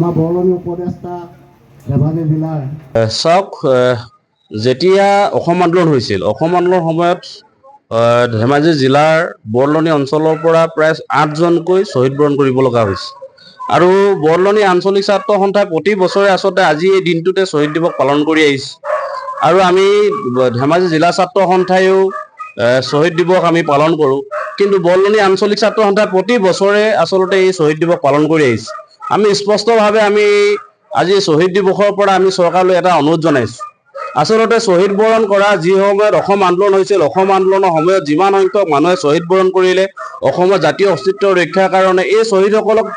আমাৰ বৰলনি উপদেষ্টা ধেমাজি জিলাৰ চাওক, যেতিয়া অসম আন্দোলন হৈছিল, অসম আন্দোলনৰ সময়ত ধেমাজি জিলাৰ বৰলনি অঞ্চলৰ পৰা প্ৰায় 8জনকৈ শ্বহীদ বৰণ কৰিব লগা হৈছিল। আৰু বৰলনি আঞ্চলিক ছাত্ৰ সন্থাই প্ৰতি বছৰে আচলতে আজি এই দিনটোতে শ্বহীদ দিৱস পালন কৰি আহিছে। আৰু আমি ধেমাজি জিলা ছাত্ৰ সন্থাইও শ্বহীদ দিৱস আমি পালন কৰোঁ। কিন্তু বৰলনি আঞ্চলিক ছাত্ৰ সন্থাই প্ৰতি বছৰে আচলতে এই শ্বহীদ দিৱস পালন কৰি আহিছে। আমি স্পষ্টভাৱে আমি আজি শ্বহীদ দিৱসৰ পৰা আমি চৰকাৰলৈ এটা অনুৰোধ জনাইছোঁ। আচলতে শ্বহীদ বৰণ কৰা যি সময়ত অসম আন্দোলন হৈছিল, অসম আন্দোলনৰ সময়ত যিমান সংখ্যক মানুহে শ্বহীদ বৰণ কৰিলে অসমৰ জাতীয় অস্তিত্ব ৰক্ষাৰ কাৰণে, এই শ্বহীদসকলক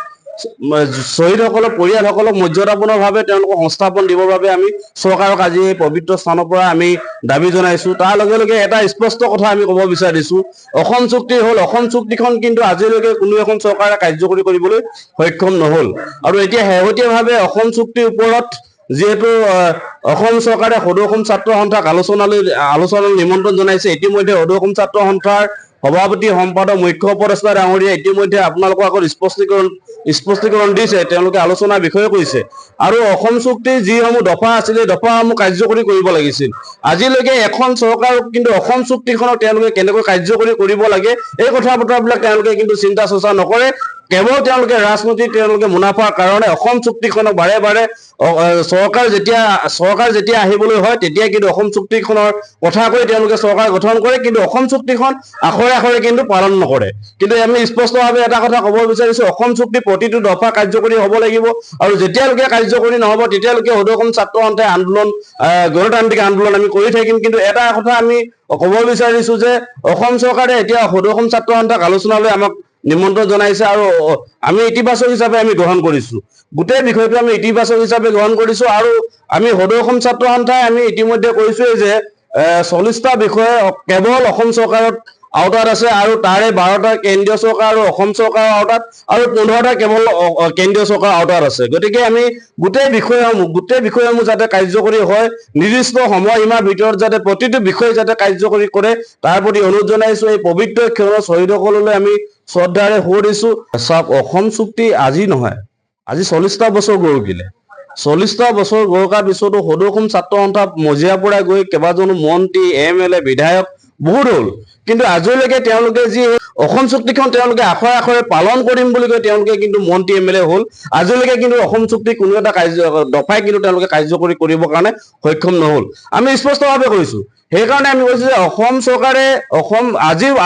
পৰিয়ালসকলক মৰ্যাদাপূৰ্ণভাৱে তেওঁলোকক সংস্থাপন দিবৰ বাবে আমি চৰকাৰক আজি এই পবিত্ৰ স্থানৰ পৰা আমি দাবী জনাইছোঁ। তাৰ লগে লগে এটা স্পষ্ট কথা আমি ক'ব বিচাৰিছোঁ, অসম চুক্তি হ'ল, অসম চুক্তিখন কিন্তু আজিলৈকে কোনো এখন চৰকাৰে কাৰ্যকৰী কৰিবলৈ সক্ষম নহ'ল। আৰু এতিয়া শেহতীয়াভাৱে অসম চুক্তিৰ ওপৰত যিহেতু অসম চৰকাৰে সদৌ অসম ছাত্ৰ সন্থাক আলোচনালৈ নিমন্ত্ৰণ জনাইছে। ইতিমধ্যে সদৌ অসম ছাত্ৰ সন্থাৰ সভাপতি সম্পাদক মুখ্য উপদেষ্টা ডাঙৰীয়া ইতিমধ্যে আপোনালোকৰ আগত স্পষ্টীকৰণ দিছে, তেওঁলোকে আলোচনাৰ বিষয়ে কৈছে। আৰু অসম চুক্তিৰ যিসমূহ দফা আছিলে, দফাসমূহ কাৰ্যকৰী কৰিব লাগিছিল। আজিলৈকে এখন চৰকাৰক কিন্তু অসম চুক্তিখনক তেওঁলোকে কেনেকৈ কাৰ্যকৰী কৰিব লাগে এই কথা বতৰাবিলাক তেওঁলোকে কিন্তু চিন্তা চৰ্চা নকৰে। কেৱল তেওঁলোকে ৰাজনৈতিক মুনাফাৰ কাৰণে অসম চুক্তিখনক বাৰে বাৰে চৰকাৰ যেতিয়া আহিবলৈ হয় তেতিয়া কিন্তু অসম চুক্তিখনৰ কথা কৈ তেওঁলোকে চৰকাৰ গঠন কৰে, কিন্তু অসম চুক্তিখন আখৰে আখৰে কিন্তু পালন নকৰে। কিন্তু আমি স্পষ্টভাৱে এটা কথা ক'ব বিচাৰিছোঁ, অসম চুক্তি প্ৰতিটো দফা কাৰ্যকৰী হ'ব লাগিব। আৰু যেতিয়ালৈকে কাৰ্যকৰী নহ'ব তেতিয়ালৈকে সদৌ অসম ছাত্ৰ সন্থাই আন্দোলন, গণতান্ত্ৰিক আন্দোলন আমি কৰি থাকিম। কিন্তু এটা কথা আমি ক'ব বিচাৰিছোঁ যে অসম চৰকাৰে এতিয়া সদৌ অসম ছাত্ৰ সন্থাক আলোচনালৈ আমাক নিমন্ত্ৰণ জনাইছে আৰু আমি ইতিবাচক হিচাপে আমি গ্ৰহণ কৰিছোঁ। গোটেই বিষয়টো আমি ইতিবাচক হিচাপে গ্ৰহণ কৰিছোঁ। আৰু আমি সদৌ অসম ছাত্ৰ সন্থাই আমি ইতিমধ্যে কৈছোঁৱেই যে 40টা বিষয়ে কেৱল অসম চৰকাৰত আওতাত আছে, আৰু তাৰে 12টা কেন্দ্ৰীয় চৰকাৰ আৰু অসম চৰকাৰৰ আওতাত, আৰু 15টা কেৱল কেন্দ্ৰীয় চৰকাৰৰ আওতাত আছে। গতিকে আমি গোটেই বিষয়সমূহ যাতে কাৰ্যকৰী হয়, নিৰ্দিষ্ট সময়সীমাৰ ভিতৰত যাতে প্ৰতিটো বিষয় যাতে কাৰ্যকৰী কৰে, তাৰ প্ৰতি অনুৰোধ জনাইছোঁ। এই পবিত্ৰ ক্ষণত শ্বহীদসকললৈ আমি শ্ৰদ্ধাৰে সোঁৱৰিছোঁ। চাওক, অসম চুক্তি আজি নহয়, আজি 40টা বছৰ গৰকিলে। 40টা বছৰ গৰকাৰ পিছতো সদৌ অসম ছাত্ৰ সন্থা মজিয়াৰ পৰা গৈ কেইবাজনো মন্ত্ৰী, MLA, বিধায়ক বহুত হ'ল, কিন্তু আজিলৈকে তেওঁলোকে যি অসম চুক্তিখন তেওঁলোকে আখৰে আখৰে পালন কৰিম বুলি কৈ তেওঁলোকে কিন্তু মন্ত্ৰী MLA হ'ল। আজিলৈকে কিন্তু অসম চুক্তি কোনো এটা দফাই কিন্তু তেওঁলোকে কাৰ্যকৰী কৰিবৰ কাৰণে সক্ষম নহ'ল। আমি স্পষ্টভাৱে কৈছোঁ, সেইকাৰণে আমি কৈছোঁ যে অসম চৰকাৰে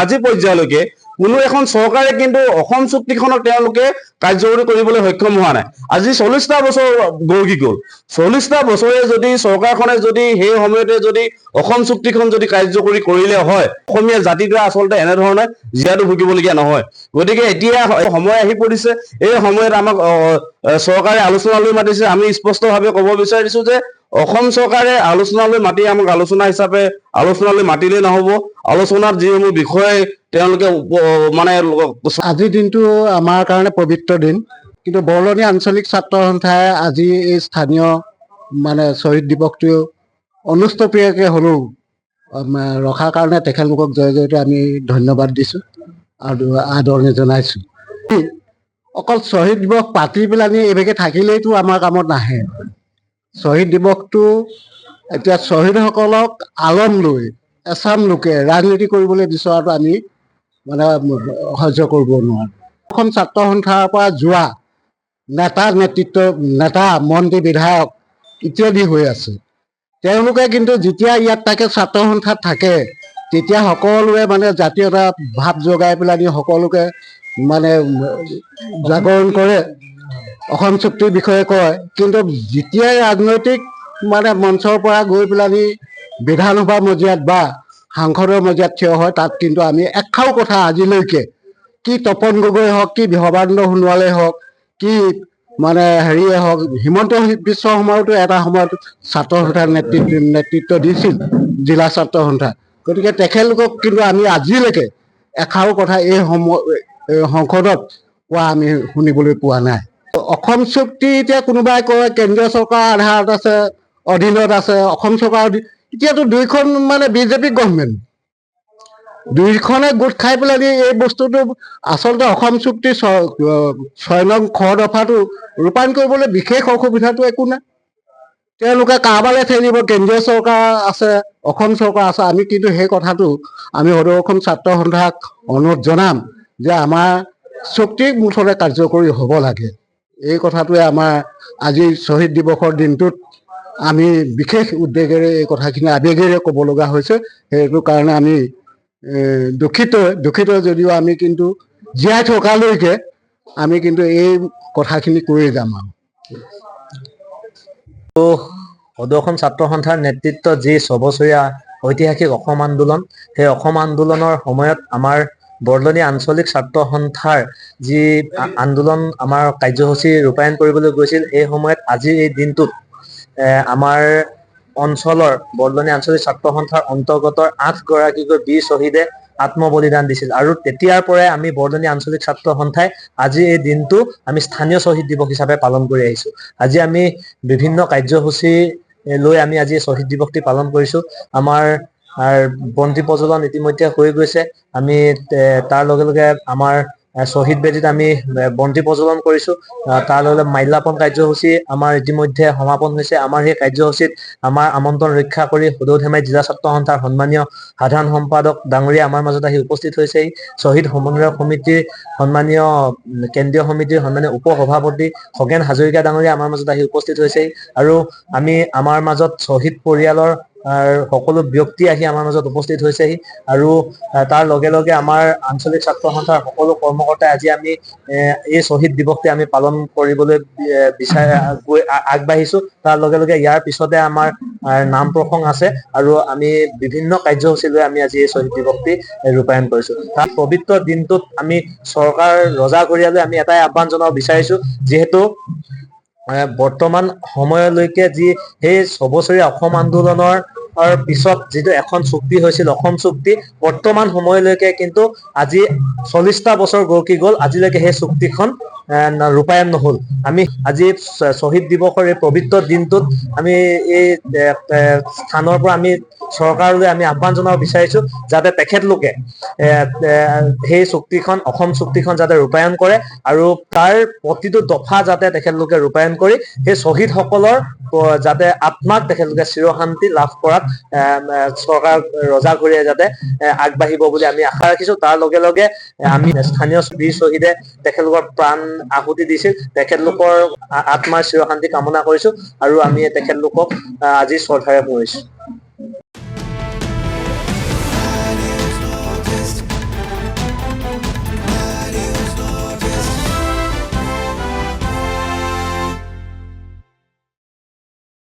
আজি পৰ্যায়লৈকে কোনো এখন চৰকাৰে কিন্তু অসম চুক্তিখনক তেওঁলোকে কাৰ্যকৰী কৰিবলৈ সক্ষম হোৱা নাই। আজি 40টা বছৰ গৰকি গ'ল। 40টা বছৰে যদি চৰকাৰখনে যদি সেই সময়তে যদি অসম চুক্তিখন যদি কাৰ্যকৰী কৰিলে হয়, অসমীয়া জাতিটোৱে আচলতে এনেধৰণে জীয়াতু ভুগিবলগীয়া নহয়। গতিকে এতিয়া সময় আহি পৰিছে, এই সময়ত আমাক চৰকাৰে আলোচনালৈ মাতিছে। আমি স্পষ্টভাৱে ক'ব বিচাৰিছোঁ যে অসম চৰকাৰে আলোচনালৈ মাতি আমাক আলোচনালৈ মাতিলে নহ'ব। আলোচনাত যিসমূহ বিষয় তেওঁলোকে আজিৰ দিনটো আমাৰ কাৰণে পবিত্ৰ দিন, কিন্তু বৰলনি আঞ্চলিক ছাত্ৰ সন্থাই আজি এই স্থানীয় শ্বহীদ দিৱসটো অনুষ্ঠপ্ৰিয়কৈ হ'লেও ৰখাৰ কাৰণে তেখেতলোকক জয় জয়তে আমি ধন্যবাদ দিছোঁ আৰু আদৰণি জনাইছোঁ। অকল শ্বহীদ দিৱস পাতি পেলাই এইভাগে থাকিলেইতো আমাৰ কামত নাহে। শ্বহীদ দিৱসটো এতিয়া শ্বহীদসকলক আলম লৈ এচাম লোকে ৰাজনীতি কৰিবলৈ বিচৰাটো আমি সহ্য কৰিব নোৱাৰোঁ। অসম ছাত্ৰ সন্থাৰ পৰা যোৱা নেতা, মন্ত্ৰী, বিধায়ক ইত্যাদি হৈ আছে। তেওঁলোকে কিন্তু যেতিয়া ইয়াত থাকে, ছাত্ৰ সন্থাত থাকে, তেতিয়া সকলোৱে জাতীয়তা ভাৱ জগাই পেলাই সকলোকে জাগৰণ কৰে, অসম চুক্তিৰ বিষয়ে কয়। কিন্তু যেতিয়াই ৰাজনৈতিক মঞ্চৰ পৰা গৈ পেলাই বিধানসভা মজিয়াত বা সাংসদৰ মজিয়াত থিয় হয়, তাত কিন্তু আমি এষাৰো কথা আজিলৈকে, কি তপন গগৈ হওক, কি সৰ্বানন্দ সোণোৱালে হওক, কি হেৰিয়ে হওক, হিমন্ত বিশ্ব শৰ্মাওতো এটা সময়ত ছাত্ৰ সন্থাৰ নেতৃত্ব দিছিল, জিলা ছাত্ৰ সন্থা। গতিকে তেখেতলোকক কিন্তু আমি আজিলৈকে এষাৰো কথা এই সংসদত কোৱা আমি শুনিবলৈ পোৱা নাই। অসম চুক্তি এতিয়া কোনোবাই কয় কেন্দ্ৰীয় চৰকাৰৰ আধাৰত আছে, অধীনত আছে, অসম চৰকাৰ এতিয়াতো দুইখন বিজেপি গভৰ্ণমেণ্ট। দুইখনে গোট খাই পেলাই এই বস্তুটো আচলতে অসম চুক্তি 6 নং খ দফাটো ৰূপায়ণ কৰিবলৈ বিশেষ অসুবিধাটো একো নাই। তেওঁলোকে কাৰোবালৈ ঠেলিব, কেন্দ্ৰীয় চৰকাৰ আছে, অসম চৰকাৰ আছে। আমি কিন্তু সেই কথাটো আমি সদৌ অসম ছাত্ৰ সন্থাক অনুৰোধ জনাম যে আমাৰ চুক্তি মুঠতে কাৰ্যকৰী হ'ব লাগে। এই কথাটোৱে আমাৰ আজি শ্বহীদ দিৱসৰ দিনটোত আমি বিশেষ উদ্বেগেৰে এই কথাখিনি আৱেগেৰে ক'ব লগা হৈছে। সেইটো কাৰণে আমি দুখিত যদিও আমি কিন্তু জীয়াই থকালৈকে আমি কিন্তু এই কথাখিনি কৈয়ে যাম আৰু। সদৌ অসম ছাত্ৰ সন্থাৰ নেতৃত্বত যি 6 বছৰীয়া ঐতিহাসিক অসম আন্দোলন, সেই অসম আন্দোলনৰ সময়ত আমাৰ বৰদলনি আঞ্চলিক ছাত্ৰ সন্থাৰ যি আন্দোলন আমাৰ কাৰ্যসূচী ৰূপায়ণ কৰিবলৈ গৈছিল, এই সময়ত আজিৰ এই দিনটোত আমাৰ অঞ্চলৰ বৰদলনি আঞ্চলিক ছাত্ৰ সন্থাৰ অন্তৰ্গত 8 গৰাকীকৈ বীৰ শ্বহীদে আত্মবলিদান দিছিল। আৰু তেতিয়াৰ পৰাই আমি বৰদলনি আঞ্চলিক ছাত্ৰ সন্থাই আজি এই দিনটো আমি স্থানীয় শ্বহীদ দিৱস হিচাপে পালন কৰি আহিছো। আজি আমি বিভিন্ন কাৰ্যসূচী লৈ আমি আজি শ্বহীদ দিৱসটি পালন কৰিছো। আমাৰ বন্তি প্ৰজ্বলন ইতিমধ্যে হৈ গৈছে। আমি তাৰ লগে লগে আমাৰ শ্বহীদ বেদীত আমি বন্তি প্ৰজ্বলন কৰিছো। তাৰ লগে মাল্যাৰ্পণ কাৰ্যসূচী আমাৰ ইতিমধ্যে সমাপন হৈছে। আমাৰ সেই কাৰ্যসূচীত আমাৰ আমন্ত্ৰণ ৰক্ষা কৰি সদৌ ধেমাজি জিলা ছাত্ৰ সন্থাৰ সন্মানীয় সাধাৰণ সম্পাদক ডাঙৰীয়া আমাৰ মাজত আহি উপস্থিত হৈছেহি। শ্বহীদ সমন্বয় সমিতিৰ সন্মানীয় কেন্দ্ৰীয় সমিতিৰ সন্মানীয় উপ সভাপতি খগেন হাজৰিকা ডাঙৰীয়া আমাৰ মাজত আহি উপস্থিত হৈছেহি। আৰু আমি আমাৰ মাজত শ্বহীদ পৰিয়ালৰ সকলো ব্যক্তি আহি আমাৰ মাজত উপস্থিত হৈছেহি। আৰু তাৰ লগে লগে আমাৰ আঞ্চলিক ছাত্ৰ সন্থাৰ সকলো কৰ্মকৰ্তাই আজি আমি এই শ্বহীদ দিৱসটি আমি পালন কৰিবলৈ আগবাঢ়িছো। তাৰ লগে লগে ইয়াৰ পিছতে আমাৰ নাম প্ৰসংগ আছে আৰু আমি বিভিন্ন কাৰ্যসূচী লৈ আমি আজি এই শ্বহীদ দিৱসটি ৰূপায়ণ কৰিছো। তাৰ পবিত্ৰ দিনটোত আমি চৰকাৰ ৰজাঘৰীয়ালৈ আমি এটাই আহ্বান জনাব বিচাৰিছো, যিহেতু বৰ্তমান সময়লৈকে যি সেই 6 বছৰীয়া অসম আন্দোলনৰ পিছত যিটো এখন চুক্তি হৈছিল অসম চুক্তি, বৰ্তমান সময়লৈকে কিন্তু আজি 40টা বছৰ গৰকি গ'ল, আজিলৈকে সেই চুক্তিখন ৰূপায়ণ নহল। আমি আজি শ্বহীদ দিৱসৰ এই পবিত্ৰ দিনটোত আমি এই স্থানৰ পৰা আমি চৰকাৰলৈ আমি আহ্বান জনাব বিচাৰিছো, যাতে তেখেতলোকে সেই চুক্তিখন অসম চুক্তিখন যাতে ৰূপায়ণ কৰে আৰু তাৰ প্ৰতিটো দফা যাতে তেখেতলোকে ৰূপায়ণ কৰি সেই শ্বহীদসকলৰ যাতে আত্মাক তেখেতলোকে চিৰশান্তি লাভ কৰাত চৰকাৰ ৰজাঘৰীয়াই যাতে আগবাঢ়িব বুলি আমি আশা ৰাখিছো। তাৰ লগে লগে আমি স্থানীয় বীৰ শ্বহীদে তেখেতলোকৰ প্ৰাণ আহুতি দিছিল, তেখেতলোকৰ আত্মাৰ চিৰশান্তি কামনা কৰিছো আৰু আমি তেখেতলোকক আজি শ্ৰদ্ধাৰে সোঁৱৰিছো।